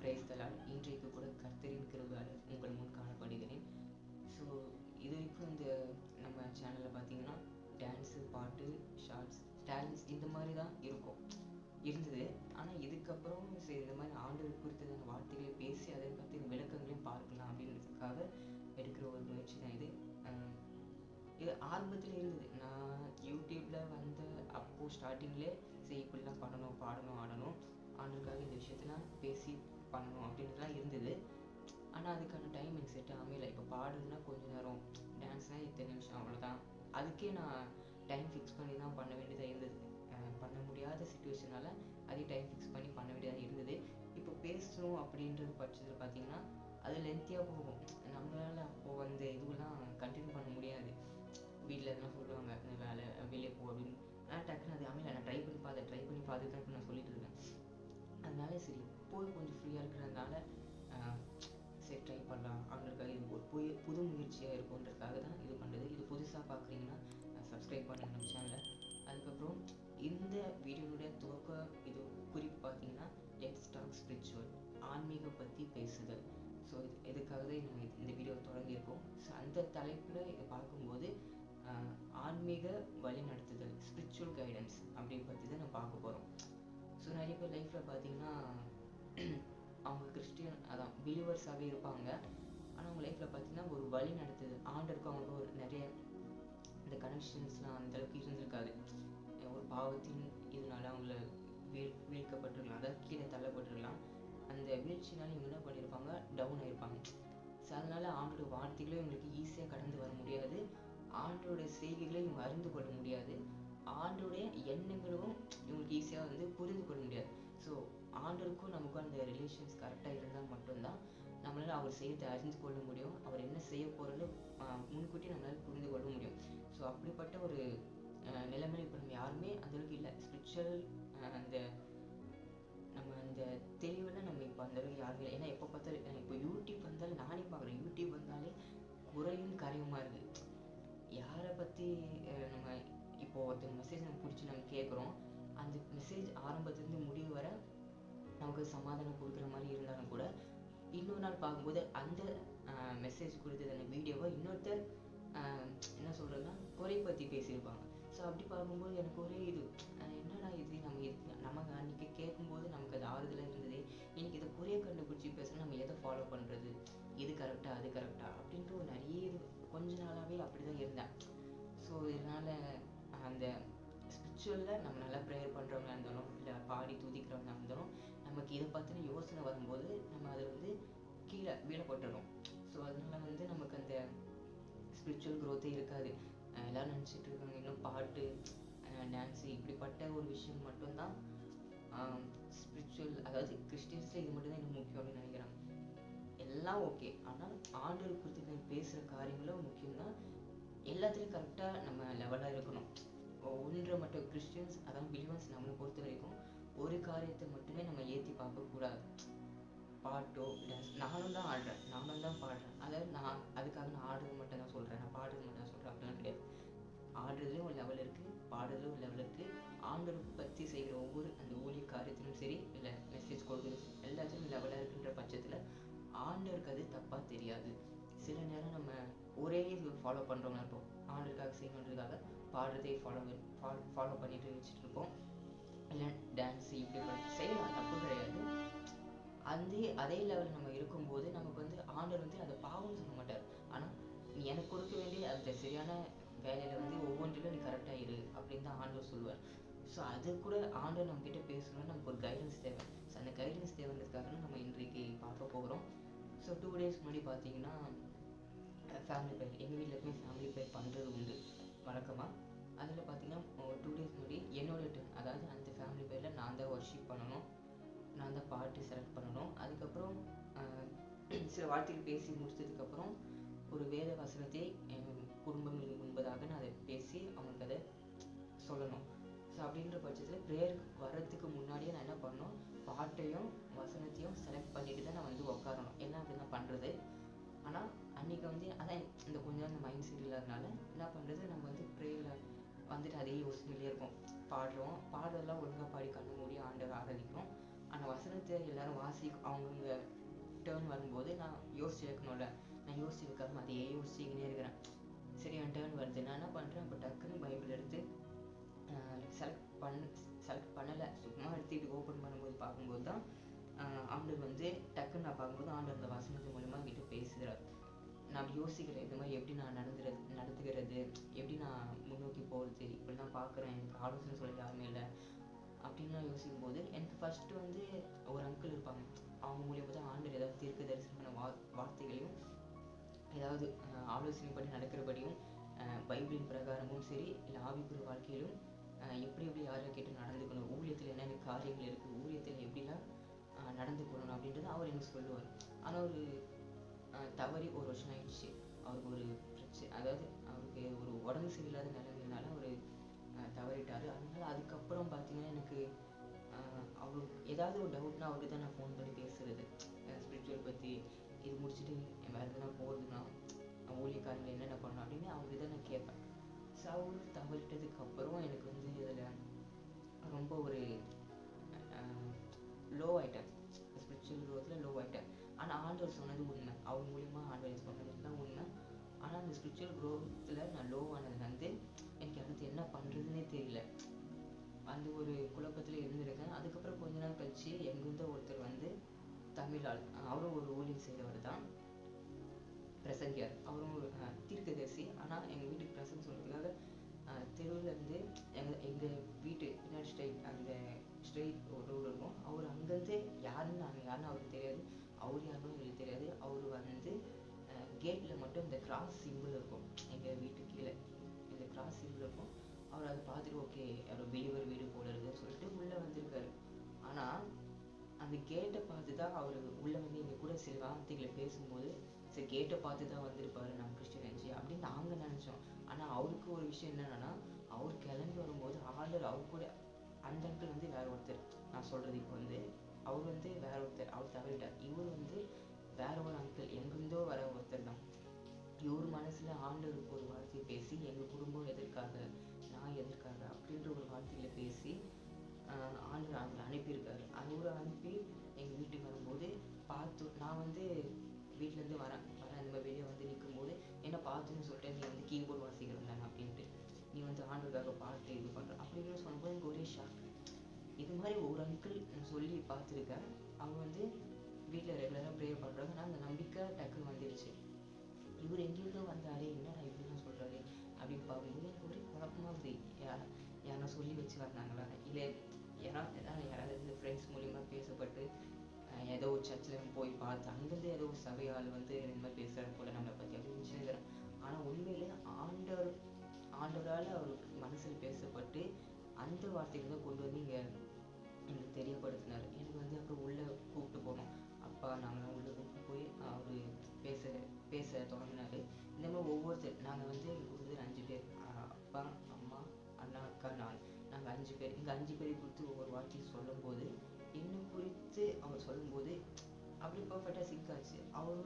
Praise the Lord. இன்றைக்கு கூட கர்த்தரின் கிருபையால் உங்கள் முன் காணப்படுகிறேன். ஸோ இது வரைக்கும் இந்த நம்ம சேனலில் பார்த்தீங்கன்னா டான்ஸு, பாட்டு, ஷார்ட்ஸ், டேலண்ட்ஸ் இந்த மாதிரி தான் இருந்தது. ஆனால் இதுக்கப்புறம் சரி இந்த மாதிரி ஆண்டவர் குறித்ததான வார்த்தைகளை பேசி அதை பற்றி விளக்கங்களையும் பார்க்கலாம் அப்படின்றதுக்காக எடுக்கிற ஒரு முயற்சி தான் இது. இது ஆரம்பத்தில் இருந்தது. நான் யூடியூப்பில் வந்த அப்போது ஸ்டார்டிங்லேயே சரி இப்படிலாம் பண்ணணும், பாடணும், ஆடணும், ஆண்டவருக்காக இந்த விஷயத்தெல்லாம் பேசி பண்ணணும் அப்படின்றதுலாம் இருந்தது. ஆனால் அதுக்கான டைம் எனக்கு செட் அமையலை. இப்போ பாடுறதுனா கொஞ்சம் நேரம், டான்ஸ்னால் இத்தனை நிமிஷம், அவ்வளோதான். அதுக்கே நான் டைம் ஃபிக்ஸ் பண்ணி தான் பண்ண வேண்டியதாக இருந்தது. பண்ண முடியாத சுச்சுவேஷனால் அதே டைம் ஃபிக்ஸ் பண்ணி பண்ண வேண்டியதாக இருந்தது. இப்போ பேசணும் அப்படின்றது பட்சத்தில் பார்த்தீங்கன்னா அது லென்த்தியாக போகும். நம்மளால் அப்போது அந்த இதுவெல்லாம் கண்டினியூ பண்ண முடியாது. வீட்டில் எதனா சொல்லுவாங்க, இந்த வேலை வெளியே போ அப்படின்னு. ஆனால் டக்குன்னு அது அமையல. நான் ட்ரை பண்ணி பார்த்து தான் இப்போ நான் சொல்லிட்டு இருக்கேன். அதனால சரி இப்போது கொஞ்சம் ஃப்ரீயாக இருக்கிறதுனால சரி ட்ரை பண்ணலாம் அப்படின்றதுக்காக இது ஒரு புது முயற்சியாக இருக்குன்றதுக்காக தான் இது பண்ணுறது. இது புதுசாக பார்க்குறீங்கன்னா சப்ஸ்கிரைப் பண்ணுங்கள் நம்ம சேனலை. அதுக்கப்புறம் இந்த வீடியோனுடைய துவக்க இது குறிப்பு பார்த்தீங்கன்னா லெட்ஸ் டாக் ஸ்பிரிச்சுவல், ஆன்மீகம் பற்றி பேசுதல். ஸோ இதுக்காக தான் நம்ம இந்த வீடியோ தொடங்கியிருக்கோம். ஸோ அந்த தலைப்பில் இதை பார்க்கும்போது ஆன்மீக வழிநடத்துதல், ஸ்பிரிச்சுவல் கைடன்ஸ் அப்படி பற்றி தான் நம்ம பார்க்க போகிறோம். ஸோ நிறைய பேர் லைஃப்பில் பார்த்தீங்கன்னா அவங்க கிறிஸ்டியன் அதான் பிலீவர்ஸாகவே இருப்பாங்க. ஆனால் அவங்க லைஃப்பில் பார்த்தீங்கன்னா ஒரு வழி நடத்துது ஆண்டருக்கு அவங்களுக்கு ஒரு நிறைய இந்த கனெக்ஷன்ஸ்லாம் அந்தளவுக்கு இருந்திருக்காது. ஒரு பாவத்தின் இதனால அவங்கள வீழ்க்கப்பட்டிருக்கலாம், அதாவது கீழே தள்ளப்பட்டிருக்கலாம். அந்த வீழ்ச்சினால இவங்க என்ன பண்ணியிருப்பாங்க, டவுன் ஆகிருப்பாங்க. ஸோ அதனால் ஆண்டோட வார்த்தைகளும் இவங்களுக்கு ஈஸியாக கடந்து வர முடியாது, ஆண்டோடைய செய்கைகளை இவங்க அறிந்து கொள்ள முடியாது, ஆண்டோடைய எண்ணங்களும் இவங்களுக்கு ஈஸியாக வந்து புரிந்து கொள்ள முடியாது. ஸோ ஆண்டருக்கும் நமக்கும் அந்த ரிலேஷன்ஸ் கரெக்டாக இருந்தால் மட்டும்தான் நம்மளால் அவர் செய்யத்தை அறிந்து கொள்ள முடியும், அவர் என்ன செய்ய போகிறது முன்கூட்டி நம்மளால் புரிந்து கொள்ள முடியும். ஸோ அப்படிப்பட்ட ஒரு நிலைமையில் இப்போ நம்ம யாருமே அந்தளவுக்கு இல்லை. ஸ்பிரிச்சுவல் அந்த நம்ம அந்த தெளிவெல்லாம் நம்ம இப்போ அந்தளவுக்கு யாருமே இல்லை. ஏன்னா எப்போ பார்த்தாலும் இப்போ யூடியூப் வந்தாலும் நானே பார்க்குறேன், யூடியூப் வந்தாலே குறையும் கரையுமா இருக்குது. யாரை பற்றி நம்ம இப்போது ஒருத்தர் மெசேஜ் நம்ம பிடிச்சி நம்ம கேட்குறோம், அந்த மெசேஜ் ஆரம்பத்துலேருந்து முடிவு வர நமக்கு சமாதானம் கொடுக்குற மாதிரி இருந்தாலும் கூட இன்னொரு நாள் பார்க்கும்போது அந்த மெசேஜ் கொடுத்ததான வீடியோவை இன்னொருத்தர் என்ன சொல்கிறதுனா குறை பற்றி பேசியிருப்பாங்க. ஸோ அப்படி பார்க்கும்போது எனக்கு ஒரே இது என்னடா இது, நமக்கு அன்றைக்கி கேட்கும்போது நமக்கு அது ஆறுதலாக இருந்தது, இன்றைக்கி இதை குறைய கண்டுபிடிச்சி பேசுனா நம்ம எதை ஃபாலோ பண்ணுறது, இது கரெக்டாக அது கரெக்டாக அப்படின்ட்டு ஒரு நிறைய இது கொஞ்ச நாளாகவே அப்படி தான் இருந்தேன். ஸோ இதனால் அந்த ஸ்பிரிச்சுவலில் நம்ம நல்லா ப்ரேயர் பண்ணுறவங்க இருந்தாலும் இல்லை பாடி துதிக்கிறவங்க இருந்தாலும் நமக்கு இதை பற்றின யோசனை வரும்போது நம்ம அதை வந்து கீழே வீழப்பட்டுறோம். ஸோ அதனால் வந்து நமக்கு அந்த ஸ்பிரிச்சுவல் க்ரோத்தே இருக்காது. எல்லோரும் நினச்சிட்டு இருக்காங்க இன்னும் பாட்டு, டான்ஸு இப்படிப்பட்ட ஒரு விஷயம் மட்டும்தான் ஸ்பிரிச்சுவல், அதாவது கிறிஸ்டியன்ஸில் இது மட்டும்தான் இன்னும் முக்கியம் அப்படின்னு நினைக்கிறாங்க. எல்லாம் ஓகே, ஆனால் ஆண்டவர் குறித்து பேசுகிற காரியங்களும் முக்கியம்தான். எல்லாத்துலேயும் கரெக்டாக நம்ம லெவலாக இருக்கணும். ஒன்றை மட்டும் கிறிஸ்டியன்ஸ் அதான் பிலீவர்ஸ் நம்மளை பொறுத்த வரைக்கும் ஒரு காரியத்தை மட்டுமே நம்ம ஏற்றி பார்க்கக்கூடாது. பாட்டோ டான்ஸ், நானும் தான் ஆடுறேன், நானும் தான் பாடுறேன், அதாவது நான் அதுக்காக நான் ஆடுறது மட்டும் தான் சொல்கிறேன், நான் பாடுறது மட்டும் தான் சொல்கிறேன் அப்படிலாம் கிடையாது. ஆடுறதுலேயும் ஒரு லெவல் இருக்குது, பாடுறதுலேயும் ஒரு லெவல் இருக்குது. ஆண்டவரை பற்றி செய்கிற ஒவ்வொரு அந்த ஊழிய காரியத்திலும் சரி இல்லை மெசேஜ் கொடுக்குறது எல்லாத்துலேயும் லெவலாக இருக்குன்ற பட்சத்தில் ஆண்டவருக்கு அது தப்பாக தெரியாது. சில நேரம் நம்ம ஒரே இது ஃபாலோ பண்ணுறவங்க இருப்போம், ஆண்டருக்காக செய்யணுன்றதுக்காக பாடுறதே ஃபாலோ பண்ணிட்டு வச்சுட்டு இருப்போம். இல்லை டான்ஸு இப்படி செய்யலாம், தப்பு கிடையாது. அதே லெவலில் நம்ம இருக்கும்போது நமக்கு வந்து ஆண்டவர் வந்து அதை பாவம்னு சொல்ல மாட்டார். ஆனால் நீ எனக்கு கொடுக்க வேண்டிய அந்த சரியான வேலையில் வந்து ஒவ்வொன்றிலும் நீ கரெக்டாக இரு அப்படின்னு தான் ஆண்டவர் சொல்லுவார். ஸோ அது கூட ஆண்டவர் நம்மக்கிட்ட பேசணும்னு நமக்கு ஒரு கைடன்ஸ் தேவை. ஸோ அந்த கைடன்ஸ் தேவைன்றதுக்காக நம்ம இன்றைக்கு பார்க்க போகிறோம். ஸோ 2 days முன்னாடி பார்த்தீங்கன்னா ஃபேமிலி ப்ரேயர், எங்கள் வீட்டில் எப்பவுமே ஃபேமிலி ப்ரேயர் பண்ணுறது உண்டு வழக்கமாக. அதில் பார்த்தீங்கன்னா ஒரு 2 days முன்னாடி என்னோட டர்ன், அதாவது அந்த ஃபேமிலி ப்ரேயரில் நான் தான் வர்ஷிப் பண்ணணும், நான் தான் பாட்டு செலக்ட் பண்ணணும். அதுக்கப்புறம் சில வார்த்தைகள் பேசி முடிச்சதுக்கப்புறம் ஒரு வேத வசனத்தை குடும்பங்களுக்கு முன்பதாக நான் அதை பேசி அவங்களுக்கு அதை சொல்லணும். ஸோ அப்படின்ற பட்சத்தில் ப்ரேயருக்கு வர்றதுக்கு முன்னாடியே நான் என்ன பண்ணணும், பாட்டையும் வசனத்தையும் செலக்ட் பண்ணிட்டு தான் நான் வந்து உட்காரணும். எல்லாம் அப்படி தான் பண்ணுறது. ஆனால் அன்றைக்கி வந்து அதான் இந்த கொஞ்சம் அந்த மைண்ட் செட் இல்லாதனால என்ன பண்ணுறது, நம்ம வந்து ப்ரேயரில் வந்துட்டு அதே யோசனையிலே இருக்கும். பாடுறதெல்லாம் ஒழுங்காக பாடி கண்ணு மூடி ஆண்டவர் ஆராதிக்கிறோம், ஆனால் வசனத்தை எல்லாரும் அவங்கவுங்க டேர்ன் வரும்போது நான் யோசிச்சு வைக்கணும்ல. நான் யோசிச்சு வைக்காம அதையே யோசிச்சுக்கினே இருக்கிறேன். சரி என் டேர்ன் வருது, நான் என்ன பண்ணுறேன், இப்போ டக்குன்னு பைபிள் எடுத்து செலக்ட் பண்ணலை, சும்மா எடுத்துக்கிட்டு ஓப்பன் பண்ணும்போது பார்க்கும்போது தான் ஆண்டவர் வந்து டக்குன்னு நான் பார்க்கும்போது ஆண்டவர் அந்த வசனத்து மூலமா கிட்ட பேசுகிறார். நான் அப்படி யோசிக்கிறேன், இந்த மாதிரி எப்படி நான் நடத்துகிறது, எப்படி நான் முன்னோக்கி போகிறது, இப்படி நான் பார்க்குறேன், எனக்கு ஆலோசனை சொல்ல யாருமே இல்லை அப்படின்னு நான் யோசிக்கும் போது எனக்கு ஃபஸ்ட்டு வந்து ஒரு அங்கிள் இருப்பாங்க. அவங்க மூலியமாக தான் ஆண்டவர் ஏதாவது தீர்க்க தரிசனமான வார்த்தைகளையும் ஏதாவது ஆலோசனை படி நடக்கிறபடியும் பைபிளின் பிரகாரமும் சரி இல்லை ஆவிக்குரிய வாழ்க்கையிலும் எப்படி யாரை கேட்டு நடந்துக்கணும், ஊழியத்தில் என்னென்ன காரியங்கள் இருக்குது, ஊழியத்தில் எப்படிலாம் நடந்துக்கணும் அப்படின்றது அவர் எனக்கு சொல்லுவார். ஆனால் ஒரு தவறி ஒரு வருஷம் ஆயிடுச்சு. அவருக்கு ஒரு பிரச்சனை, அதாவது அவருக்கு ஒரு உடம்பு சரியில்லாத நிலைமையினால அவர் தவறிட்டார். அதனால அதுக்கப்புறம் பார்த்தீங்கன்னா எனக்கு அவர் ஏதாவது ஒரு டவுட்னா அவருக்கு தான் நான் ஃபோன் பண்ணி பேசுறது, ஸ்பிரிச்சுவல் பற்றி இது முடிச்சுட்டு வேறு எதுனா போகிறதுனா ஊழியக்காரங்கள் என்னென்ன பண்ணணும் அப்படின்னு அவருக்கு தான் நான் கேட்பேன். ஸோ அவர் தவறிட்டதுக்கு அப்புறம் எனக்கு வந்து இதில் ரொம்ப ஒரு லோ ஆகிட்டேன், ஸ்பிரிச்சுவல் க்ரோத்தில் லோ ஆகிட்டேன். ஆனால் ஆண்டவர் சொன்னது உண்மை, அவங்க மூலிமா ஆண்டவர் சொன்னது தான் உண்மை. ஆனால் அந்த ஸ்பிரிச்சுவல் க்ரோத்தில் நான் லோ ஆனது வந்து எனக்கு அடுத்து என்ன பண்ணுறதுனே தெரியல, அந்த ஒரு குழப்பத்தில் இருந்திருக்கேன். அதுக்கப்புறம் கொஞ்ச நாள் கழிச்சு எங்கிருந்த ஒருத்தர் வந்து தமிழ் ஆள், அவரும் ஒரு ஊழியம் செய்கிறவர் தான், பிரசங்கியார். அவரும் ஒரு தீர்க்கதரிசி. ஆனால் எங்கள் வீட்டுக்கு பிரசங்கம் சொல்கிறதுக்காக தெருவில் இருந்து எங்கள் வீட்டு பின்னாடி அந்த ஸ்ட்ரெயிட் ஒரு ரோடு இருக்கும். அவர் அங்கேருந்து யாருன்னு அவருக்கு தெரியாது, அவர் யாருன்னு எங்களுக்கு தெரியாது. அவர் வந்து கேட்டில் மட்டும் இந்த கிராஸ் சிம்பிள் இருக்கும், எங்கள் வீட்டு கீழே இந்த கிராஸ் சிம்பிள் இருக்கும். அவர் அதை பார்த்துட்டு ஓகே அவர் பிலீவர் வீடு போல இருக்குன்னு சொல்லிட்டு உள்ளே வந்திருக்காரு. ஆனால் அந்த கேட்டை பார்த்து தான் அவர் உள்ளே வந்து எங்கள் கூட சில வார்த்தைகளை பேசும்போது சரி கேட்டை பார்த்து தான் வந்திருப்பாரு நம்ம கிறிஸ்டியன் நினச்சி அப்படின்னு நாங்கள் நினச்சோம். ஆனால் அவருக்கு ஒரு விஷயம் என்னென்னா, அவர் கிளம்பி வரும்போது ஆர்டர் அவர் கூட அந்த அங்கிள் வந்து வேற ஒருத்தர், நான் சொல்கிறது இப்போ வந்து அவர் வந்து வேற ஒருத்தர், அவர் தவறிட்டார். இவர் வந்து வேற ஒரு அங்கிள், எங்கிருந்தோ வர ஒருத்தர் தான். இவர் மனசில் ஆண்டவருக்கு ஒரு வார்த்தையை பேசி எங்கள் குடும்பம் எதற்காக, நான் எதற்காக அப்படின்ற ஒரு வார்த்தைகளை பேசி ஆண்டவர் அவங்களை அனுப்பியிருக்காரு. அவரை அனுப்பி எங்கள் வீட்டுக்கு வரும்போது பார்த்து நான் வந்து வீட்டிலேருந்து வரேன் இந்த மாதிரி வெளியே வந்து நிற்கும்போது என்ன பார்த்துன்னு சொல்லிட்டு நீ வந்து கீபோர்டு வாசிக்கிறேன் தானே அப்படின்ட்டு, நீ வந்து ஆண்டவருக்காக பாட்டு இது பண்ணுற அப்படின்னு சொன்னபோது எனக்கு ஒரே ஷாக். இது மாதிரி ஒரு அங்கிள் நான் சொல்லி பார்த்துருக்கேன், அவங்க வந்து வீட்டில் ரெகுலராக ப்ரேயர் பண்ணுறாங்க. நான் அந்த நம்பிக்கை டக்குன்னு வந்துடுச்சு. இவர் எங்கேருந்தோ வந்தாரே, என்னடா இப்படிலாம் சொல்கிறாரு அப்படின்னு பார்க்கும்போது எனக்கு ஒரே குழப்பமாக இருக்குது. யாரா சொல்லி வச்சு வந்தாங்களா, இல்லை யாராவது இந்த ஃப்ரெண்ட்ஸ் மூலிமா பேசப்பட்டு ஏதோ ஒரு சர்ச்சில் போய் பார்த்து அங்கேருந்து ஏதோ ஒரு சபையால் வந்து இந்த மாதிரி பேசுகிற போல நம்மளை பற்றி அப்படின்னு நினைக்கிறேன். ஆனால் உண்மையிலே ஆண்டவரால் அவர் மனசில் பேசப்பட்டு அந்த வார்த்தைகளை தான் கொண்டு வந்து இங்கே எங்களுக்கு தெரியப்படுத்தினார். எனக்கு வந்து அப்புறம் உள்ளே கூப்பிட்டு போனோம், அப்பா நாங்களாம் உள்ளே கூப்பிட்டு போய் அவர் பேச தொடங்கினார். இந்த மாதிரி ஒவ்வொருத்தர் நாங்கள் வந்து எங்கள் குடும்பத்தில் 5 பேர், அப்பா அம்மா அண்ணா அக்கா நாங்கள் 5 பேர். இங்கே 5 பேரை குறித்து ஒவ்வொரு வார்த்தையும் சொல்லும்போது என்னை குறித்து அவர் சொல்லும்போது அப்படி பர்ஃபெக்டாக சிங்க் ஆச்சு. அவர்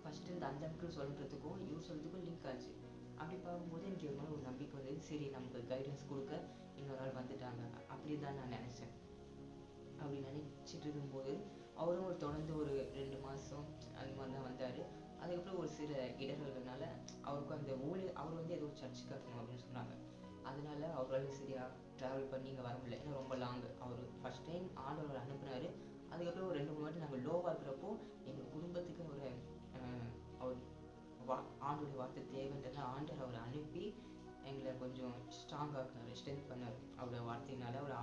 ஃபஸ்ட்டு இந்த அந்த அங்கிள் சொல்கிறதுக்கும் இவர் சொல்கிறதுக்கும் லிங்க் ஆச்சு. அப்படி பார்க்கும்போது எனக்கு எவ்வளோ ஒரு நம்பிக்கை வந்தது, சரி நமக்கு கைடன்ஸ் கொடுக்க இன்னொரு ஆள் வந்துட்டாங்க அப்படி தான் நான் நினச்சேன். அப்படி நினச்சிட்டு இருக்கும்போது அவரும் தொடர்ந்து ஒரு 2 மாதம் அந்த மாதிரி தான் வந்தார். அதுக்கப்புறம் ஒரு சில இடர்கள்னால அவருக்கும் அந்த அவர் வந்து ஏதோ சர்ச்சுக்கு இருக்கணும் அப்படின்னு சொன்னாங்க. அதனால அவரால் சரியாக ட்ராவல் பண்ணி இங்கே வர முடியல, ஏன்னா ரொம்ப லாங்கு. அவர் ஃபஸ்ட் டைம் ஆண்டவர் அனுப்புனார். அதுக்கப்புறம் ஒரு 2-3 வாட்டி நாங்கள் லோவாக இருக்கிறப்போ எங்கள் குடும்பத்துக்கு அவர் ஆண்டோடைய வார்த்தை தேவைன்றதை ஆண்டவர் அவரை அனுப்பி எங்களை கொஞ்சம் ஸ்ட்ராங்காக ஆக்கினார், ஸ்ட்ரென்த் பண்ணார் அவரோட வார்த்தையினால, அவர்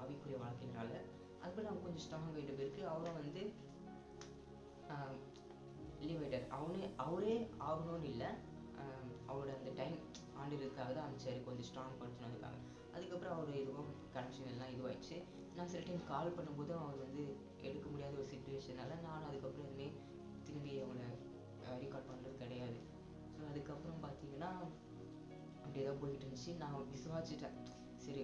ஆவிக்குரிய வாழ்க்கையினால. அதுக்கப்புறம் நாங்கள் கொஞ்சம் ஸ்ட்ராங் ஆகிட்ட பிறகு அவரும் வந்து லீவ் ஆகிட்டார். அவரே ஆகணும்னு இல்லை, அவரோட அந்த டைம் ஆண்டவருக்காக தான் அமைச்சார், கொஞ்சம் ஸ்ட்ராங் பண்ணுறதுக்காக. அதுக்கப்புறம் அவர் எதுவும் கனெக்ஷன் எல்லாம் இதுவாகிடுச்சு. நான் சில டைம் கால் பண்ணும்போதும் அவர் வந்து எடுக்க முடியாத ஒரு சுச்சுவேஷனால நான் அதுக்கப்புறம் எதுவுமே திரும்பி அவங்கள ரீகால் பண்ணுறது கிடையாது. ஸோ அதுக்கப்புறம் பார்த்தீங்கன்னா அப்படி ஏதோ போயிட்டு இருந்துச்சு. நான் விசுவாச்சிட்டேன், சரி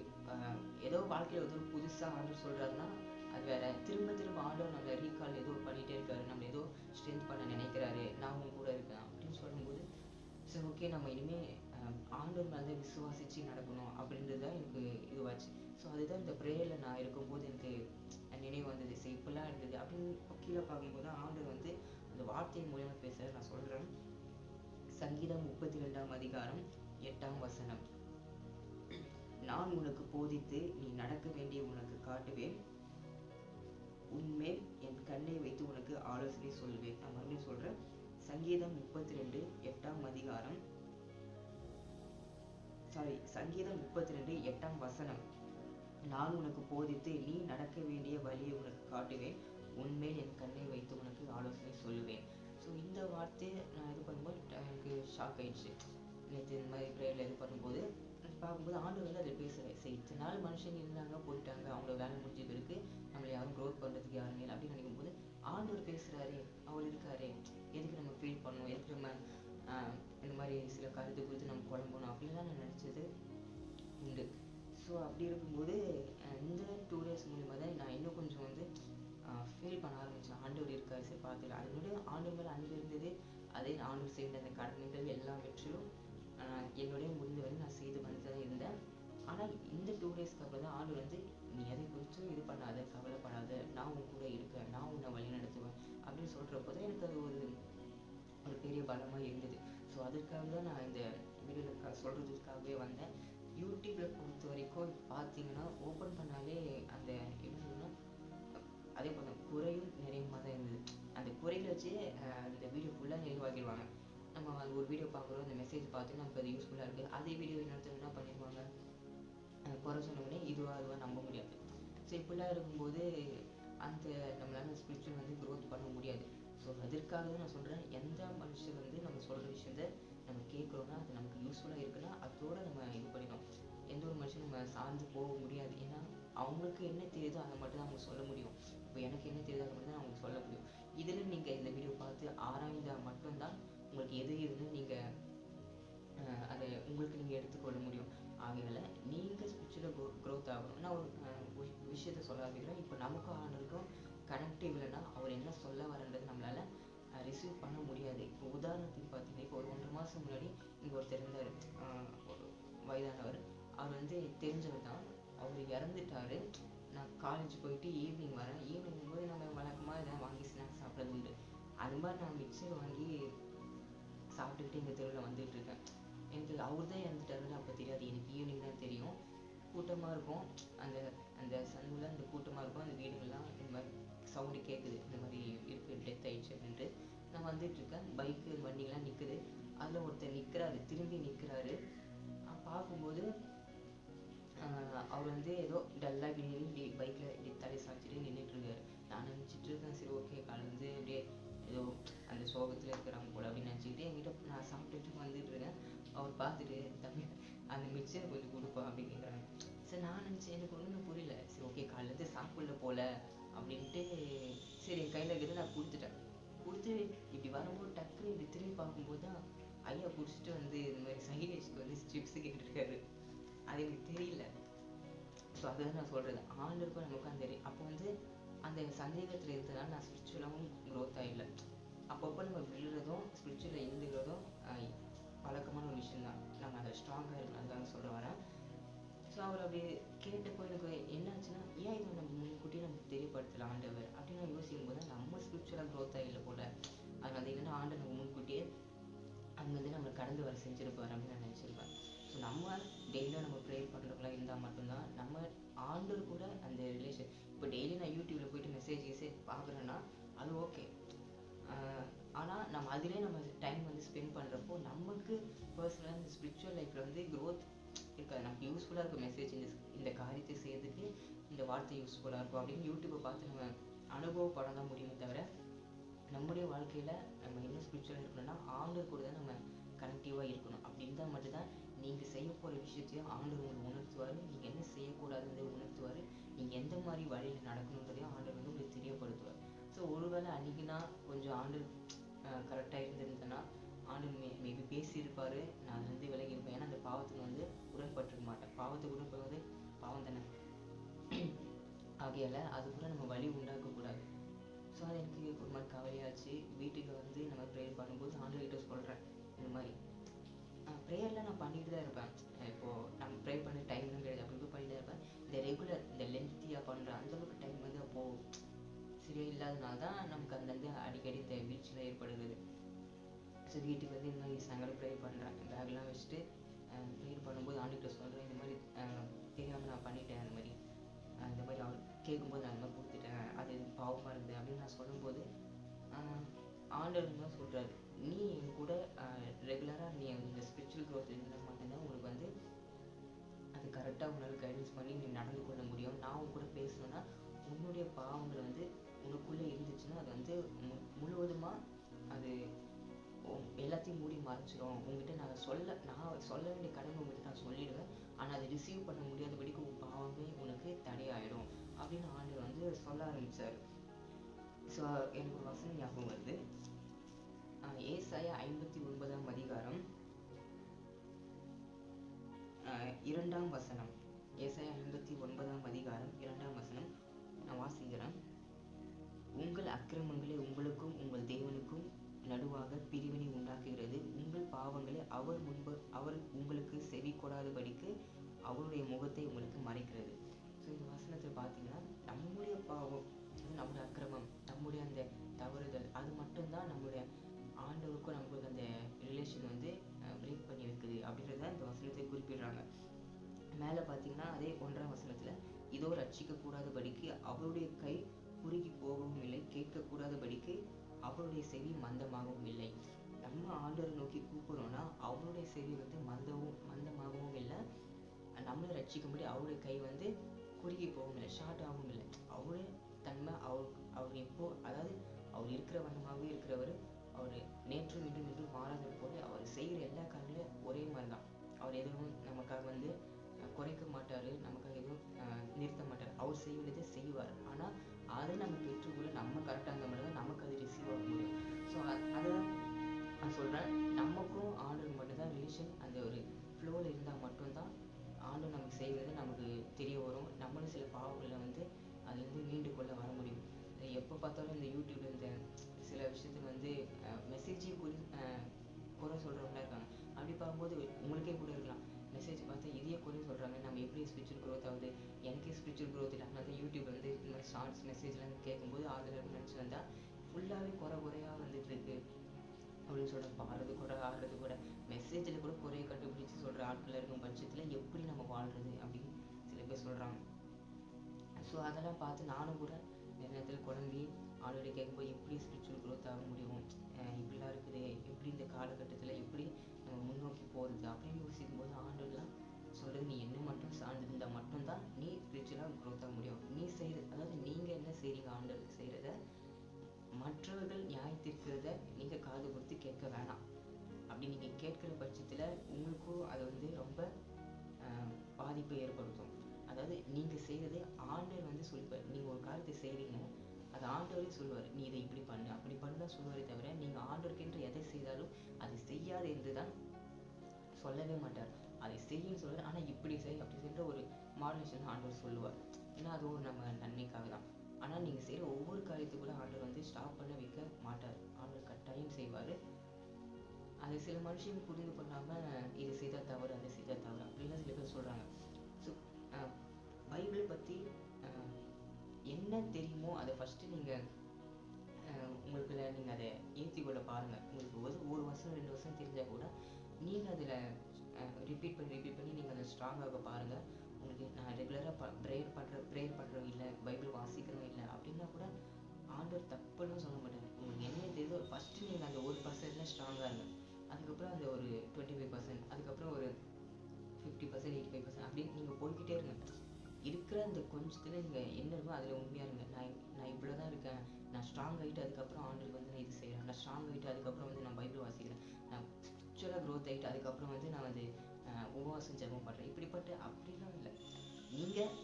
ஏதோ வாழ்க்கையில் ஏதோ புதுசாக ஆண்டவர் சொல்கிறாருன்னா அது வேற. திரும்ப ஆண்டவர் நம்மளை ரீகால் ஏதோ பண்ணிகிட்டே இருக்காரு, நம்ம ஏதோ ஸ்ட்ரென்த் பண்ண நினைக்கிறாரு, நான் உங்க கூட இருக்கேன் அப்படின்னு சொல்லும்போது சரி ஓகே நம்ம இனிமேல் ஆண்டவர் மேலே விசுவாசித்து நடக்கணும் அப்படின்றது தான் எனக்கு இதுவாச்சு. ஸோ அதுதான் இந்த ப்ரேயரில் நான் இருக்கும்போது எனக்கு நினைவு வந்தது, சரி இப்போல்லாம் ஆக்சுவலாக பார்க்கும்போது ஆண்டவர் வந்து அந்த வார்த்தையின் மூலியமாக பேசுகிற நான் சொல்கிறேன். சங்கீதம் 32ஆம் அதிகாரம் 8ஆம் வசனம். நான் உனக்கு போதித்து நீ நடக்க வேண்டிய உனக்கு காட்டுவேன், உன்மேல் என் கண்ணை வைத்து உனக்கு ஆலோசனை சொல்வேன். நான் மறுபடியும் சொல்றேன். சங்கீதம் 32 8ஆம் அதிகாரம் சங்கீதம் 32 8ஆம் வசனம். நான் உனக்கு போதித்து நீ நடக்க வேண்டிய வழியை உனக்கு காட்டுவேன், உன்மேல் என் கண்ணை வைத்து உனக்கு ஆலோசனை சொல்லுவேன். ஸோ இந்த வார்த்தையை நான் இது பண்ணும்போது எனக்கு ஷாக் ஆயிடுச்சு. நேற்று இந்த மாதிரி ப்ரேயரில் இது பண்ணும்போது பார்க்கும்போது ஆண்டவர் வந்து அதில் பேசுகிறேன். சரி, இத்தனை நாள் மனுஷங்க இருந்தாங்க போயிட்டாங்க, அவங்களோட வேலை முடிஞ்ச பிறகு நம்மளை யாரும் க்ரோத் பண்ணுறதுக்கு யாருமே இல்லை அப்படின்னு நினைக்கும்போது ஆண்டவர் பேசுகிறாரே, அவர் இருக்காரே, எதுக்கு நம்ம ஃபீல் பண்ணணும், எதுக்கு நம்ம இந்த மாதிரி சில கருத்து குறித்து நம்ம குழம்பணும் அப்படின்லாம் நான் நினச்சது உண்டு. ஸோ அப்படி இருக்கும்போது இந்த 2 days மூலியமாக தான் நான் இன்னும் கொஞ்சம் வந்து ஃபீல் பண்ண ஆரம்பித்தேன். ஆண்டவர் இருக்காரு, சரி பார்த்துக்கலாம். அது முன்னாடி ஆண்டவர் மேலே அன்பு இருந்தது. அதே ஆண்டவர் செய்த அந்த கடமைகள் எல்லாவற்றிலும் என்னுடைய முடிந்த வரை நான் செய்து வந்து தான் இருந்தேன். ஆனால் இந்த 2 daysக்கு அப்புறம் தான் ஆண்டவர் வந்து நீ எதை குறித்தும் இது பண்ணாத, கவலைப்படாத, நான் உன் கூட இருக்கேன், நான் உன்னை வழி நடத்துவேன் அப்படின்னு சொல்கிறப்போ தான் எனக்கு அது ஒரு பெரிய பலமாக இருந்தது. ஸோ அதுக்காக தான் நான் இந்த வீடியோவில் சொல்கிறதுக்காகவே வந்தேன். யூடியூப்பில் பொறுத்த வரைக்கும் பார்த்தீங்கன்னா ஓப்பன் பண்ணாலே அந்த எப்படி சொல்லணும்னா அதே போல குறையும் நிறையுமா தான் இருந்தது. அந்த குறைகளை வச்சு அந்த வீடியோ ஃபுல்லாக நிறைவாகிடுவாங்க. நம்ம அந்த ஒரு வீடியோ பார்க்குறோம், அந்த மெசேஜ் பார்த்து நமக்கு அது யூஸ்ஃபுல்லாக இருக்குது. அதே வீடியோ இன்னொருத்தர் என்ன பண்ணிடுவாங்க, குறை சொன்னோடனே இதுவாக நம்ப முடியாது. ஸோ இப்படிலாம் இருக்கும்போது அந்த நம்மளால ஸ்பிரிச்சுவல் வந்து க்ரோத் பண்ண முடியாது. ஸோ அதற்காக தான் நான் சொல்கிறேன், எந்த மனுஷன் வந்து நம்ம சொல்கிற விஷயத்த நம்ம கேட்குறோன்னா அது நமக்கு யூஸ்ஃபுல்லாக இருக்குன்னா அதோட நம்ம இது பண்ணிக்கணும். எந்த ஒரு மனுஷனும் நம்ம சார்ந்து போக முடியாது. ஏன்னா அவங்களுக்கு என்ன தெரியுதோ அதை மட்டும் தான் அவங்க சொல்ல முடியும். இப்போ எனக்கு என்ன தெரியுதோ அதை மட்டும் தான் அவங்க சொல்ல முடியும். இதில் நீங்கள் இந்த வீடியோ பார்த்து ஆராய்ந்தால் மட்டும்தான் உங்களுக்கு எது எதுன்னு நீங்கள் அதை உங்களுக்கு நீங்கள் எடுத்துக்கொள்ள முடியும். ஆகையால் நீங்கள் ஸ்பிரிச்சுவலாக க்ரோத் ஆகணும். நான் ஒரு விஷயத்த சொல்ல ஆரம்பிக்கிறேன். இப்போ நமக்கும் ஆண்டருக்கும் கனெக்டிவ் இல்லைன்னா அவர் என்ன சொல்ல வரன்றது நம்மளால் ரிசீவ் பண்ண முடியாது. இப்போ உதாரணத்துக்கு பார்த்தீங்கன்னா, இப்போ ஒரு 1.5 மாதம் முன்னாடி இங்கே ஒருத்தர் இருந்தார், ஒரு வயதானவர். அவர் வந்து தெரிஞ்சவர் தான். அவர் இறந்துட்டார். நான் காலேஜ் போயிட்டு ஈவினிங் வரேன். ஈவினிங் போது நம்ம வழக்கமாக எதாவது வாங்கி ஸ்நாக்ஸ் சாப்பிட்றது உண்டு. அது மாதிரி நான் மிக்சர் வாங்கி சாப்பிட்டுக்கிட்டு எங்கள் தெருவில் வந்துட்டு இருக்கேன். எனக்கு அவர் தான் இறந்துட்டாருன்னு அப்போ தெரியாது. எனக்கு ஈவினிங் தான் தெரியும். கூட்டமாக இருக்கும், அந்த அந்த சந்தில் அந்த கூட்டமாக இருக்கும். அந்த வீடுகள்லாம் இந்த மாதிரி சவுண்டு கேட்குது, இந்த மாதிரி இருக்குது, டெத் ஆயிடுச்சு அப்படின்ட்டு. நான் வந்துட்டு இருக்கேன், பைக்கு வண்டிங்கெலாம் நிற்குது. அதில் ஒருத்தர் நிற்கிறாரு, திரும்பி நிற்கிறாரு. பார்க்கும்போது அவர் வந்து ஏதோ டல்லாக இப்படி பைக்கில் இப்படி தலை சாய்ச்சிட்டு நின்றுட்டு இருக்காரு. நான் நினச்சிட்டு இருக்கேன், சரி ஓகே காலேருந்து அப்படியே ஏதோ அந்த சோகத்தில் இருக்கிறாங்க போல அப்படின்னு நினச்சிக்கிட்டு என்கிட்ட நான் சாப்பிட்டுட்டு வந்துட்டு இருக்கேன். அவர் பார்த்துட்டு தம்பி அந்த மிக்சரை கொஞ்சம் கொடுப்பா அப்படின்னு கேட்குறாங்க. சரி நான் நினச்சேன், எனக்கு ஒன்றுமே புரியல. சரி ஓகே காலையிலேருந்து சாப்பிடல போல அப்படின்ட்டு சரி என் கையில் இருக்கிறத நான் கொடுத்துட்டேன். கொடுத்து இப்படி வரும்போது டக்குன்னு இப்படி திரும்பி பார்க்கும்போது தான் ஐயா குடிச்சிட்டு வந்து இந்த மாதிரி சைலேஜ்க்கு வந்து ஸ்ட்ரிப்ஸு கேட்டுருக்காரு. அது எனக்கு தெரியல. ஸோ அதுதான் நான் சொல்கிறது, ஆண்டருக்கும் நமக்கும் அந்த அப்போ வந்து அந்த சந்தேகத்தில் இருந்ததுனால நான் ஸ்பிரிச்சுவலாகவும் க்ரோத் ஆகிடல. அப்பப்போ நம்ம விழுறதும் ஸ்பிரிச்சுவலில் இருந்துக்கிறதும் பழக்கமான ஒரு விஷயம் தான். நம்ம அதை ஸ்ட்ராங்காக இருக்கணும், அதுக்காக சொல்ல வரேன். ஸோ அவர் அப்படி கேட்டப்போ எனக்கு என்னாச்சுன்னா, ஏன் இதை நம்ம முன்கூட்டியே நமக்கு தெரியப்படுத்தலாம் ஆண்டவர் அப்படின்னு நான் யோசிக்கும் போது நம்ம ஸ்பிரிச்சுவலாக க்ரோத் ஆகிடல போல. அது வந்து இல்லைன்னா ஆண்டவர் நம்ம முன்கூட்டியே அங்கே வந்து நம்மளை கடந்து வர செஞ்சுருப்பார் அப்படின்னு நான் நினச்சிருப்பேன். ஸோ நம்ம டெய்லியும் நம்ம ப்ரேயர் பண்ணுறவங்களா இருந்தால் மட்டும்தான் நம்ம ஆண்டவர் கூட அந்த ரிலேஷன். இப்போ டெய்லி நான் யூடியூப்பில் போய்ட்டு மெசேஜ் பார்க்குறேன்னா அது ஓகே. ஆனால் நம்ம அதிலே நம்ம டைம் வந்து ஸ்பெண்ட் பண்ணுறப்போ நமக்கு பர்சனலாக இந்த ஸ்பிரிச்சுவல் லைஃப்பில் வந்து க்ரோத் இருக்காது. நமக்கு யூஸ்ஃபுல்லாக இருக்கும் மெசேஜ், இந்த காரியத்தை செய்யறதுக்கு இந்த வார்த்தை யூஸ்ஃபுல்லாக இருக்கும் அப்படின்னு யூடியூப்பை பார்த்து நம்ம அனுபவப்பட தான் முடியுமே தவிர நம்முடைய வாழ்க்கையில் நம்ம என்ன ஸ்பிரிச்சுவலாக இருக்கணும்னா ஆண்டவர் கூட தான் நம்ம கனெக்டிவாக இருக்கணும். அப்படி இருந்தால் மட்டும்தான் நீங்கள் செய்ய போகிற விஷயத்தையும் ஆண்டவர் உங்களுக்கு உணர்த்துவார், நீங்கள் என்ன செய்யக்கூடாதுன்றதை உணர்த்துவார், நீங்கள் எந்த மாதிரி வழியில் நடக்கணுன்றதையும் ஆண்டவர் வந்து உங்களுக்கு தெரியப்படுத்துவார். ஸோ ஒருவேளை அன்றைக்கினா கொஞ்சம் ஆண்டவர் கரெக்டாக இருந்திருந்தேன்னா ஆண்டவர் மேபி பேசியிருப்பார், நான் அதுலேருந்து விலகியிருப்பேன். ஏன்னா அந்த பாவத்துக்கு வந்து உடன்பட்டிருக்க மாட்டேன். பாவத்துக்கு உடன்படுவது பாவம் தானே. ஆகையால் அது கூட நம்ம வழி உண்டாக்கக்கூடாது. ஸோ அது எனக்கு ஒரு மாதிரி கவலையாச்சு. வீட்டுக்கு வந்து நம்ம ப்ரேயர் பண்ணும்போது ஆண்டவர்கிட்ட சொல்கிறேன், இந்த மாதிரி ப்ரேயர்லாம் நான் பண்ணிட்டு தான் இருப்பேன். இப்போது நம்ம ப்ரே பண்ண டைம்லாம் கிடையாது, அப்படி பண்ணிட்டு தான் இருப்பேன். இந்த ரெகுலர் இந்த லென்த்தியாக பண்ணுற அந்தளவுக்கு டைம் வந்து அப்போது சரியா இல்லாதனால தான் நமக்கு அதுலேருந்து அடிக்கடி இந்த வீழ்ச்சிலாம் ஏற்படுகிறது. ஸோ வீட்டுக்கு வந்து இந்த மாதிரி சாயங்காலம் ப்ரேயர் பண்ணுறேன், பேக்லாம் வச்சுட்டு ப்ரேயர் பண்ணும்போது ஆண்டுகிட்ட சொல்கிறேன், இந்த மாதிரி தெரியாமல் நான் பண்ணிட்டேன், இந்த மாதிரி அவர் கேட்கும்போது நான் இந்த மாதிரி கொடுத்துட்டேன், அது பாவமாக இருக்குது அப்படின்னு நான் சொல்லும்போது ஆண்டவர் தான் சொல்கிறாரு, நீ என் கூட ரெகுலராக நீ இந்த ஸ்பிரிச்சுவல் க்ரோத் இருந்தால் மட்டும்தான் உங்களுக்கு வந்து அது கரெக்டாக உன்னால் கைடன்ஸ் பண்ணி நீ நடந்து கொள்ள முடியும். நான் உன் கூட பேசணுன்னா உன்னுடைய பாவங்கள் வந்து உனக்குள்ளே இருந்துச்சுன்னா அது வந்து முழுவதுமாக அது எல்லாத்தையும் மூடி மறைச்சிடும். உங்ககிட்ட நான் சொல்ல வேண்டிய கடமை உங்ககிட்ட நான் சொல்லிடுவேன், ஆனால் அதை ரிசீவ் பண்ண முடியாதபடிக்கு உன் பாவமே உனக்கு தடையாயிடும் அப்படின்னு ஆண்டவர் வந்து சொல்ல ஆரம்பித்தார். ஸோ எனக்கு ஒரு வசனம் ஞாபகம் வருது. ஏசாயா 59ஆம் அதிகாரம் 2ஆம் வசனம். ஏசாயா 59ஆம் அதிகாரம் 2ஆம் வசனம் நான் வாசிக்கிறேன். உங்கள் அக்கிரமங்களே உங்களுக்கும் உங்கள் தேவனுக்கும் நடுவாக பிரிவினை உண்டாக்குகிறது. உங்கள் பாவங்களை அவர் உங்களுக்கு செவி கொடாதபடிக்கு அவருடைய முகத்தை உங்களுக்கு மறைக்கிறது. ஸோ இந்த வசனத்தில் பார்த்தீங்கன்னா நம்முடைய பாவம், நம்முடைய அக்கிரமம், நம்முடைய அந்த தவறுதல், அது மட்டும்தான் நம்முடைய ஆண்டவருக்கும் நமக்கு அந்த ரிலேஷன் வந்து பிரேக் பண்ணி வைக்குது அப்படின்றத இந்த வசனத்தை குறிப்பிடுறாங்க. மேலே பார்த்தீங்கன்னா அதே 1ஆம் வசனத்தில், இதோ ரட்சிக்கக்கூடாதபடிக்கு அவருடைய கை குறுகி போகவும் இல்லை, கேட்கக்கூடாதபடிக்கு அவருடைய செவி மந்தமாகவும் இல்லை. நம்ம ஆண்டவரை நோக்கி கூப்பிடுறோம்னா அவருடைய செவி வந்து மந்தமாகவும் இல்லை, நம்மளை ரட்சிக்கும்படி அவருடைய கை வந்து குறுகி போகவும் இல்லை, ஷார்ட் ஆகவும் இல்லை. அவருடைய தன்மை அவர் எப்போ, அதாவது அவர் இருக்கிற வண்ணமாகவே இருக்கிறவர், அவர் நேற்று இன்று மாறாதது போல அவர் செய்கிற எல்லா காரியங்களும் ஒரே மாதிரி தான். அவர் எதுவும் நமக்காக வந்து குறைக்க மாட்டார், நமக்காக எதுவும் நிறுத்த மாட்டார். அவர் செய்ய வேண்டியதை செய்வார். ஆனால் அதை நம்ம பெற்றுக்கொள்ள நம்ம கரெக்டாக இருந்த மாதிரி தான் நமக்கு அது ரிசீவ் ஆக முடியும். ஸோ அதான் நான் சொல்கிறேன், நமக்கும் ஆண்டவர் மட்டும்தான் ரிலேஷன் அந்த ஒரு ஃப்ளோவில் இருந்தால் மட்டும்தான் ஆண்டவர் நமக்கு செய்கிறது நமக்கு தெரிய வரும். நம்மளும் சில பாவங்களில் வந்து அதுலேருந்து மீண்டு கொள்ள வர முடியும். எப்போ பார்த்தாலும் இந்த யூடியூப்ல இந்த சில விஷயத்தில் வந்து மெசேஜே குறை சொல்கிறவங்களா இருக்காங்க. அப்படி பார்க்கும்போது உங்களுக்கே கூட இருக்கலாம், மெசேஜ் பார்த்து இதையே குறை சொல்கிறாங்க, நம்ம எப்படி ஸ்பிரிச்சுவல் க்ரோத் ஆகுது, எனக்கே ஸ்பிரிச்சுவல் க்ரோத் இல்லை. அதனால தான் யூடியூப்ல வந்து இந்த மாதிரி ஷார்ட்ஸ் மெசேஜ்லாம் கேட்கும்போது ஆறுதல் நினச்சி வந்தால் ஃபுல்லாகவே குறையாக வந்துட்டு இருக்கு அப்படின்னு சொல்கிற ஆடுறது கூட மெசேஜில் கூட குறைய கண்டுபிடிச்சி சொல்கிற ஆட்கள் இருக்கும் பட்சத்தில் எப்படி நம்ம வாழ்கிறது அப்படின்னு சில பேர் சொல்கிறாங்க. ஸோ அதெல்லாம் பார்த்து நானும் கூட நிறைய நேரத்தில் குழம்பி ஆல்ரெடி கேட்கும்போது எப்படி ஸ்பிரிச்சுவல் க்ரோத் ஆக முடியும், இப்படிலாம் இருக்குது, எப்படி இந்த காலகட்டத்தில் எப்படி நம்ம முன்னோக்கி போகிறது அப்படின்னு யோசிக்கும்போது ஆண்டவர்லாம் சொல்கிறது, நீ என்ன மட்டும் சார்ந்திருந்தால் மட்டும்தான் நீ ஸ்பிரிச்சுவலாக க்ரோத் ஆக முடியும். நீ செய்கிறது, அதாவது நீங்கள் என்ன செய்கிறீங்க ஆண்டவர் செய்கிறத மற்றவர்கள் நியாயத்திற்கிறத நீங்கள் காது கொடுத்து கேட்க வேணாம். அப்படி நீங்கள் கேட்குற பட்சத்தில் உங்களுக்கும் அது வந்து ரொம்ப பாதிப்பை ஏற்படுத்தும். அதாவது நீங்கள் செய்கிறது ஆண்டவர் வந்து சொல்லிப்பார். நீங்கள் ஒரு காரியத்தை செய்கிறீங்க, அது ஆண்டவரே சொல்லுவார், நீ இதை இப்படி பண்ணு அப்படி பண்ணு தான் சொல்லுவாரே தவிர நீங்கள் ஆண்டவருக்கென்று எதை செய்தாலும் அதை செய்யாது என்று தான் சொல்லவே மாட்டார். அதை செய்யுன்னு சொல்லுவார், ஆனால் இப்படி செய் அப்படி செய்கிற ஒரு மாடலேஷன் ஆண்டவர் சொல்லுவார். ஏன்னா அது ஒரு நம்ம நன்மைக்காக தான். ஆனால் நீங்கள் செய்கிற ஒவ்வொரு காரியத்தை கூட ஆண்டவர் வந்து ஸ்டாப் பண்ண வைக்க மாட்டார். ஆண்டவர் கட்டாயம் செய்வார். அது சில மனுஷங்க புரிந்து கொள்ளாமல் இது செய்தால் தவறு, அதை செய்தால் தவறு அப்படின்லாம் சில பேர் சொல்கிறாங்க. ஸோ பைபிளை பற்றி என்ன தெரியுமோ அதை ஃபஸ்ட்டு நீங்கள் உங்களுக்குள்ள நீங்கள் அதை ஏற்றிக்கொள்ள பாருங்கள். உங்களுக்கு ஒரு வருஷம் 2 வருஷம் தெரிஞ்சால் கூட நீங்கள் அதில் ரிப்பீட் பண்ணி நீங்கள் அதை ஸ்ட்ராங்காக பாருங்கள். உங்களுக்கு நான் ரெகுலராக ப்ரேயர் பண்ணுறோம் இல்லை, பைபிள் பண்ணுறோம் இல்லை அப்படின்னா கூட ஆண்டவர் தப்புன்னு சொல்ல மாட்டாங்க. உங்களுக்கு என்ன தெரியுதோ ஃபஸ்ட்டு நீங்கள் அந்த 1% ஸ்ட்ராங்காக இருங்க. அதுக்கப்புறம் அந்த ஒரு 25%, அதுக்கப்புறம் ஒரு 50%, 85% அப்படின்னு நீங்கள் போய்கிட்டே இருங்க. இருக்கிற அந்த கொஞ்சத்தில் நீங்கள் என்ன இருக்கோ அதில் உண்மையாக இருங்க. நான் இவ்வளோ தான் இருக்கேன், நான் ஸ்ட்ராங் ஆகிட்டு அதுக்கப்புறம் ஆண்டருக்கு வந்து நான் இது செய்கிறேன், நான் ஸ்ட்ராங் ஆகிட்டு அதுக்கப்புறம் வந்து நான் பைபிள் வாசிக்கிறேன், நான் ஸ்பிரிச்சுவலாக க்ரோத் ஆகிட்டு அதுக்கப்புறம் வந்து நான் வந்து உபவாசம் ஜெபம் பண்ணுறேன், இப்படிப்பட்ட அப்படிலாம் இல்லை. நீங்கள்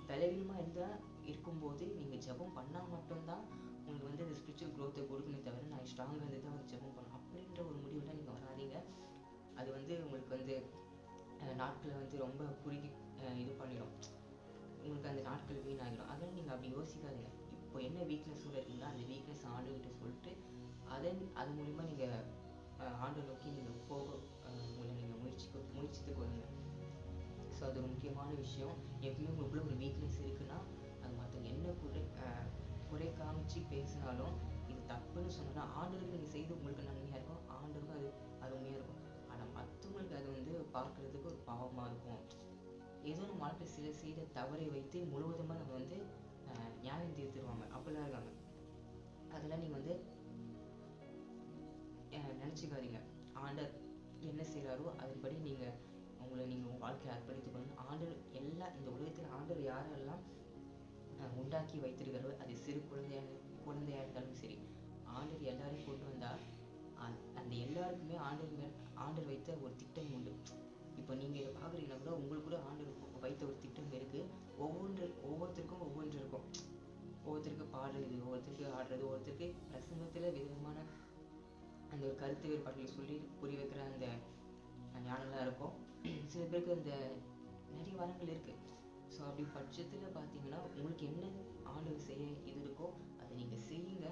பலவீனமாக இருக்கும்போது நீங்கள் ஜெபம் பண்ணால் மட்டும்தான் உங்களுக்கு வந்து அந்த ஸ்பிரிச்சுவல் க்ரோத்தை கொடுக்கணுமே தவிர நான் ஸ்ட்ராங்காக இருந்து தான் வந்து ஜெபம் பண்ணணும் அப்படின்ற ஒரு முடிவில் நீங்கள் வராதீங்க. அது வந்து உங்களுக்கு வந்து நாட்களை வந்து ரொம்ப குறுகி இது பண்ணிடும். உங்களுக்கு அந்த நாட்கள் வீணாகிடும். அதனால் நீங்கள் அப்படி யோசிக்காதீங்க. இப்போ என்ன வீக்னஸோட இருக்கீங்களோ அந்த வீக்னஸ் ஆண்டவர்கிட்ட சொல்லிட்டு அது மூலிமா நீங்கள் ஆண்டவர் நோக்கி நீங்கள் போக உங்களை நீங்கள் முயற்சித்து கொள்ளுங்கள். ஸோ அது ஒரு முக்கியமான விஷயம். எப்பவுமே உங்களுக்குள்ள ஒரு வீக்னஸ் இருக்குன்னா அது மற்றவங்க என்ன குறை கண்டிச்சு பேசினாலும் இது தப்புன்னு சொன்னாலும் ஆண்டவருக்கு நீங்கள் செய்து உங்களுக்கு நன்மையாக இருக்கும், ஆண்டவருக்கும் அது அருமையாக இருக்கும். ஆனால் மற்றவங்களுக்கு அது வந்து பார்க்குறதுக்கு ஒரு பாவமாக இருக்கும். ஏதோ நம்ம வாழ்க்கை சில செய்த தவறை வைத்து முழுவதுமாக நம்ம வந்து நியாயம் தீர்த்துருவாங்க, அப்படிலாம் இருக்காங்க. அதெல்லாம் நீங்கள் வந்து நினச்சிக்காதீங்க. ஆண்டவர் என்ன செய்கிறாரோ அதன்படி நீங்கள் உங்கள் வாழ்க்கையை அர்ப்பணித்துக் கொள்ளணும். ஆண்டவர் இந்த உலகத்தில் ஆண்டவர் யாரெல்லாம் உண்டாக்கி வைத்திருக்காரோ, அது சிறு குழந்தையாக இருந்தாலும் சரி, ஆண்டவர் எல்லாரையும் கொண்டு வந்தால் அந்த எல்லாருக்குமே ஆண்டவர் வைத்த ஒரு திட்டம் உண்டு. இப்போ நீங்கள் இதை பார்க்குறீங்கன்னா கூட உங்களுக்கு கூட ஆண்டவர் வைத்த ஒரு திட்டம் இருக்குது. ஒவ்வொருத்தருக்கும் ஒவ்வொன்று இருக்கும். ஒவ்வொருத்தருக்கு பாடுறது, ஒவ்வொருத்தருக்கு ஆடுறது, ஒவ்வொருத்தருக்கு பிரசங்கத்தில் விதமான அந்த ஒரு கருத்து வேறுபாடுகளை சொல்லி புரிய வைக்கிற அந்த ஞானம்லாம் இருக்கும். சில பேருக்கு அந்த நிறைய வரங்கள் இருக்குது. ஸோ அப்படி பட்சத்தில் பார்த்தீங்கன்னா உங்களுக்கு என்ன ஆண்டவர் செய்ய இது இருக்கோ அதை நீங்கள் செய்யுங்க.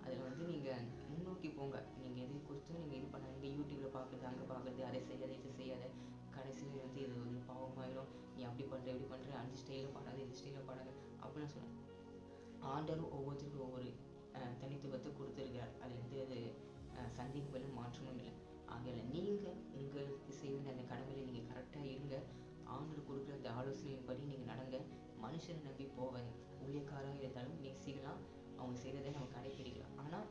அதில் வந்து நீங்கள் முன்னோக்கி போங்க. நீங்கள் எதை குறித்தும் நீங்கள் இது பண்ணாங்க, யூடியூப்பில் பார்க்குறது, அங்கே பார்க்குறது, அதை செய்யாத இதை செய்யாத, கடைசியில் வந்து இது வந்து பாவமாயிடும், நீ அப்படி பண்ணுற இப்படி பண்ணுற, அந்த ஸ்டைலில் பாடாது இந்த ஸ்டைலில் பாடாது அப்படின்னு சொல்கிறேன். ஆண்டவர் ஒவ்வொருத்தருக்கும் ஒவ்வொரு தனித்துவத்தை கொடுத்துருக்கார். அது வந்து சந்தேகங்களும் மாற்றமும் இல்லை. ஆகையால் நீங்கள் உங்களுக்கு செய்ய வேண்டிய அந்த கடமையில் நீங்கள் கரெக்டாக இருங்க. ஆண்டவர் கொடுக்குற அந்த ஆலோசனையின்படி நீங்கள் நடங்க. மனுஷனை நம்பி போவாங்க. ஊழியக்காராக இருந்தாலும் நேசிக்கலாம், அவங்க செய்கிறத நம்ம கடைப்பிடிக்கலாம். ஆனால்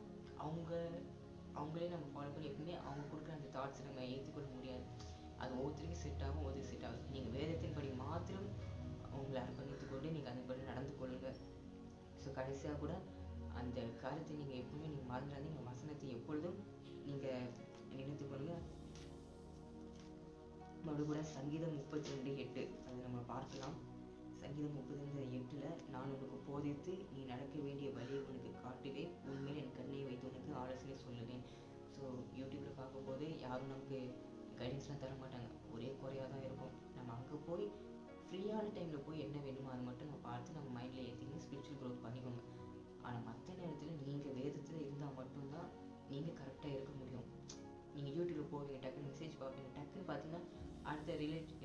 அவங்களே நம்ம ஃபாலோ பண்ணி எப்பவுமே அவங்க கொடுக்குற அந்த தாட்ஸை நம்ம ஏற்றுக்கொள்ள முடியாது. அது ஒவ்வொருத்தருக்கும் செட் ஆகும், ஒவ்வொருத்தருக்கு செட் ஆகும். நீங்கள் வேதத்தின்படி மாத்திரம் அவங்களை அர்ப்பணித்து கொண்டு நீங்கள் அதன்படி நடந்து கொள்ளுங்கள். ஸோ கடைசியாக கூட அந்த காரியத்தை நீங்கள் எப்பவுமே நீங்கள் மறந்துடாதீங்க. வசனத்தை எப்பொழுதும் நீங்கள் நினைத்து கொள்ளுங்க. மறுபடியும் சங்கீதம் 32:8 அதை நம்ம பார்க்கலாம். சங்கீதம் 32:8 நான் உனக்கு போதித்து நீ நடக்க வேண்டிய வழியை உனக்கு காட்டுவேன், உண்மையில் என் கண்ணை வைத்து உனக்கு ஆலோசனை சொல்லுவேன். ஸோ யூடியூப்பில் பார்க்கும்போது யாரும் நமக்கு கைடன்ஸ்லாம் தர மாட்டாங்க, ஒரே குறையாக தான் இருக்கும். நம்ம அங்கே போய் ஃப்ரீயான டைமில் போய் என்ன வேணுமோ அதை மட்டும் நம்ம பார்த்து நம்ம மைண்டில் ஏற்றிக்கணும், ஸ்பிரிச்சுவல் க்ரோத் பண்ணிக்கோங்க. ஆனால் மற்ற நேரத்தில் நீங்கள் வேதத்தில் இருந்தால் மட்டும்தான் நீங்கள் கரெக்டாக இருக்க முடியும். நீங்கள் யூடியூப்பில் போவீங்க, டக்குன்னு மெசேஜ் பார்ப்பீங்க, டக்குன்னு பார்த்தீங்கன்னா அடுத்த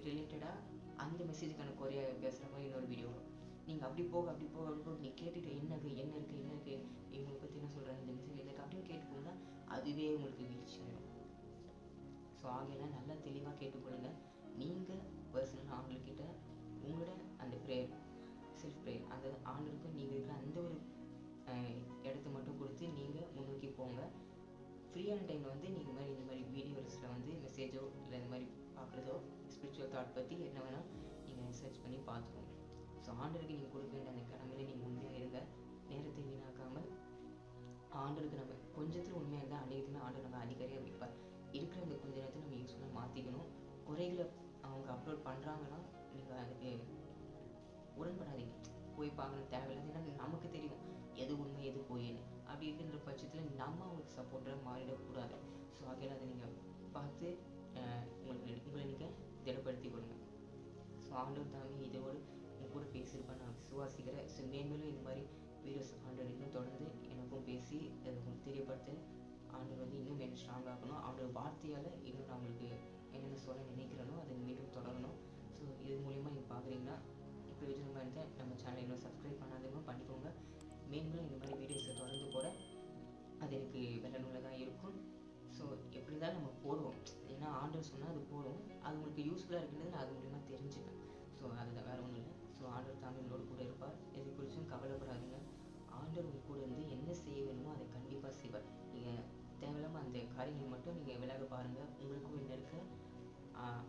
ரிலேட்டடாக அந்த மெசேஜுக்கான குறைய பேசுகிற மாதிரி இன்னொரு வீடியோ வரும். நீங்கள் அப்படி போக நீ கேட்டுட்டு என்ன இருக்குது இவங்களை பற்றி என்ன சொல்கிறாங்க, இந்த மெசேஜ் எனக்கு அப்படின்னு கேட்டு போனால் அதுவே உங்களுக்கு வீழ்ச்சி ஆகிடும். ஸோ ஆகையெல்லாம் நல்லா தெளிவாக கேட்டுக்கொள்ளுங்க. நீங்கள் பர்சனலாக ஆண்டவர்கிட்ட உங்களோட அந்த ப்ரேயர், செல்ஃப் ப்ரேயர், அந்த ஆண்டவருக்கு நீங்கள் இருக்கிற அந்த ஒரு இடத்த மட்டும் கொடுத்து நீங்கள் முன்னோக்கி போங்க. ஃப்ரீயான டைமில் வந்து நீங்கள் இந்த மாதிரி வீடியோஸில் வந்து மெசேஜோ இல்லை இந்த மாதிரி பார்க்குறதோ ஸ்பிரிச்சுவல் தாட் பற்றி என்ன வேணால் நீங்கள் ரிசர்ச் பண்ணி பார்த்துக்கோங்க. ஸோ ஆண்டவருக்கு நீங்கள் கொடுக்க வேண்டிய அந்த கடமையில நீங்கள் உண்மையாக இருங்க. நேரத்தை வீணாக்காமல் ஆண்டவருக்கு நம்ம கொஞ்சத்தில் உண்மையாக இருந்தால் அநேகத்துமே ஆண்டவர் நம்ம அதிகாரியாக வைப்பார். இருக்கிற அந்த கொஞ்ச நேரத்தை நம்ம யூஸ்ஃபுல்லாக மாற்றிக்கணும். குறைகளை அவங்க அப்லோட் பண்ணுறாங்கன்னா நீங்கள் அதுக்கு உடன்படாதீங்க, போய் பார்க்கணும் தேவையில்லாத. ஏன்னா நமக்கு தெரியும் எது உண்மை எது போயின்னு. அப்படி இருக்கின்ற பட்சத்தில் நம்ம அவங்களுக்கு சப்போர்ட்டாக மாறிடக்கூடாது. ஸோ ஆகையால் அதை நீங்கள் பார்த்து உங்களை நீங்கள் திடப்படுத்தி கொடுங்க. ஸோ ஆண்டவர் தாமே இதோடு உங்க கூட பேசியிருப்பான்னு நான் விசுவாசிக்கிறேன். ஸோ மேன்மேலும் இந்த மாதிரி வீடியோஸ் ஆண்டவர் இன்னும் தொடர்ந்து எனக்கும் பேசி அதை உங்களுக்கு தெரியப்படுத்த ஆண்டவர் வந்து இன்னும் என்ன ஸ்ட்ராங் ஆகணும். அவரோட வார்த்தையால் இன்னும் நான் உங்களுக்கு என்னென்ன சொல்ல நினைக்கிறேனோ அதை மீண்டும் தொடரணும். ஸோ இது மூலிமா நீங்கள் பார்க்குறீங்கன்னா பிரயோஜனமாக இருந்தால் நம்ம சேனலை இன்னும் சப்ஸ்கிரைப் பண்ணாதவங்க பண்ணிக்கோங்க. மேன்மேலும் இந்த மாதிரி வீடியோஸை தொடர்ந்து போட அது எனக்கு பயனுள்ளதாக இருக்கும். ஸோ எப்படி இருந்தாலும் நம்ம போடுவோம், ஏன்னா ஆண்டவர் சொன்னால் அது போடுவோம். அது உங்களுக்கு யூஸ்ஃபுல்லாக இருக்கிறது நான் அது மூலிமா தெரிஞ்சுப்பேன். ஸோ அதுதான், வேறு ஒன்றும் இல்லை. ஸோ ஆண்டவர் தாமே உங்களோட கூட இருப்பார். எது குறித்தும் கவலைப்படாதீங்க. ஆண்டவர் உங்க கூட இருந்து என்ன செய்ய வேணுமோ அதை கண்டிப்பாக செய்வார். நீங்கள் தேவையில்லாமல் அந்த காரியங்கள் மட்டும் நீங்கள் விலக பாருங்கள். உங்களுக்கும் என்ன இருக்குது,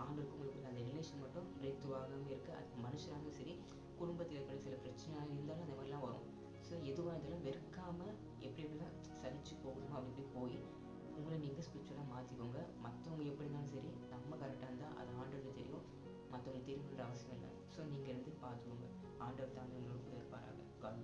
ஆண்டவருக்கும் உங்களுக்கு அந்த ரிலேஷன் மட்டும் பிரேக் த்ரூ ஆகாமல் இருக்குது. அது மனுஷனாலும் சரி, குடும்பத்தில் இருக்கிற சில பிரச்சனையாக இருந்தாலும் அந்த மாதிரிலாம் வரும். ஸோ எதுவாக இருந்தாலும் வெறுக்காமல் எப்படிலாம் சலிச்சு போகணுமோ அப்படி போய் உங்களை நீங்கள் ஸ்பிரிச்சுவலாக மாற்றிக்கோங்க. மற்றவங்க எப்படி இருந்தாலும் சரி, நம்ம கரெக்டாக இருந்தால் அது ஆண்டவருக்கு தெரியும், மற்றவங்க தெரியணுன்ற அவசியம் இல்லை. ஸோ நீங்கள் இருந்து பார்த்துக்கோங்க. ஆண்டவர் தாங்க உங்களோட கூட இருப்பாராக. காட்